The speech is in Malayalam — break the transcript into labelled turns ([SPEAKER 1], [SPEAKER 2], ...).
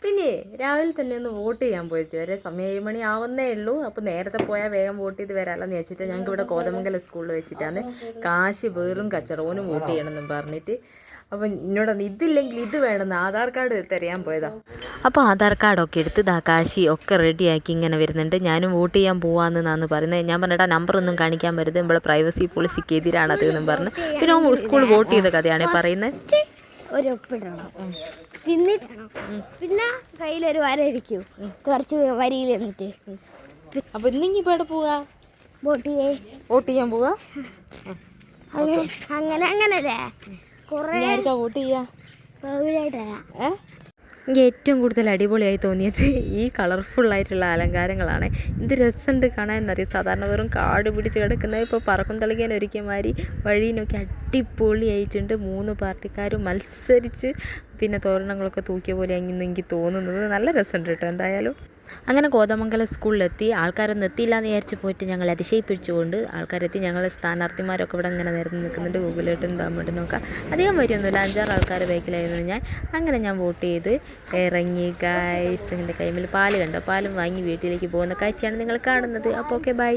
[SPEAKER 1] പിന്നെ രാവിലെ തന്നെ ഒന്ന് വോട്ട് ചെയ്യാൻ പോയിട്ട് വരെ സമയം 7 മണി ആവുന്നേ ഉള്ളൂ. അപ്പോൾ നേരത്തെ പോയാൽ വേഗം വോട്ട് ചെയ്ത് വരാമല്ലോ എന്ന് വെച്ചിട്ട് ഞങ്ങൾക്ക് ഇവിടെ കോതമംഗലം സ്കൂളിൽ വെച്ചിട്ടാണ് കാശ് വേറും കച്ചറോനും വോട്ട് ചെയ്യണമെന്നും പറഞ്ഞിട്ട്. അപ്പം എന്നോടൊന്ന് ഇതില്ലെങ്കിൽ ഇത് വേണമെന്ന് ആധാർ കാർഡ് തരാൻ പോയതാ. അപ്പോൾ ആധാർ കാർഡൊക്കെ എടുത്ത് കാശി ഒക്കെ റെഡിയാക്കി ഇങ്ങനെ വരുന്നുണ്ട്. ഞാനും വോട്ട് ചെയ്യാൻ പോവാമെന്നാണ് പറയുന്നത്. ഞാൻ പറഞ്ഞിട്ട് നമ്പറൊന്നും കാണിക്കാൻ പറ്റരുത്, നമ്മളെ പ്രൈവസി പോളിസിക്ക് എതിരാണത് എന്നും പറഞ്ഞു. പിന്നെ സ്കൂൾ വോട്ട് ചെയ്ത കഥയാണ് പറയുന്നത്.
[SPEAKER 2] ഒരു ഒപ്പിടണം, പിന്നെ കയ്യിലൊരു വര ഇരിക്കും, കുറച്ച് വരിയിൽ എന്നിട്ട്.
[SPEAKER 1] അപ്പൊ ഇന്നിങ്ങി ഇപ്പോൾ എവിടെ പോവാ?
[SPEAKER 2] വോട്ട്
[SPEAKER 1] ചെയ്യാൻ പോവാ.
[SPEAKER 2] അങ്ങനല്ലേ
[SPEAKER 1] വോട്ട് ചെയ്യാ.
[SPEAKER 2] പൗരായിട്ടാ
[SPEAKER 1] എനിക്ക് ഏറ്റവും കൂടുതൽ അടിപൊളിയായി തോന്നിയത് ഈ കളർഫുള്ളായിട്ടുള്ള അലങ്കാരങ്ങളാണ്. എന്ത് രസമുണ്ട് കാണാൻ എന്നറിയാം. സാധാരണ വെറും കാട് പിടിച്ച് കിടക്കുന്നത് ഇപ്പോൾ പറക്കും തളിക്കാൻ ഒരുക്കിയ മാതിരി വഴിയിനൊക്കെ അടിപൊളിയായിട്ടുണ്ട്. 3 പാർട്ടിക്കാരും മത്സരിച്ച് പിന്നെ തോരണങ്ങളൊക്കെ തൂക്കിയ പോലെ എനിക്ക് തോന്നുന്നത്. നല്ല രസമുണ്ട് കേട്ടോ. എന്തായാലും അങ്ങനെ കോതമംഗലം സ്കൂളിലെത്തി. ആൾക്കാരൊന്നും എത്തിയില്ല എന്ന് വിചാരിച്ച് പോയിട്ട് ഞങ്ങൾ അതിശയിപ്പിച്ചുകൊണ്ട് ആൾക്കാരെത്തി. ഞങ്ങൾ സ്ഥാനാർത്ഥിമാരൊക്കെ ഇവിടെ ഇങ്ങനെ നിരന്ന് നിൽക്കുന്നുണ്ട്. ഗൂഗിളിട്ടും ദാമിട്ടനൊക്കെ അധികം വരുമൊന്നുമില്ല, 5-6 ആൾക്കാർ ബൈക്കിലായിരുന്നു. അങ്ങനെ ഞാൻ വോട്ട് ചെയ്ത് ഇറങ്ങി. ഗൈസ് എൻ്റെ കൈമിൽ പാല് കണ്ടോ? പാലും വാങ്ങി വീട്ടിലേക്ക് പോകുന്ന കാഴ്ചയാണ് നിങ്ങൾ കാണുന്നത്. അപ്പോൾ ഓക്കെ, ബൈ.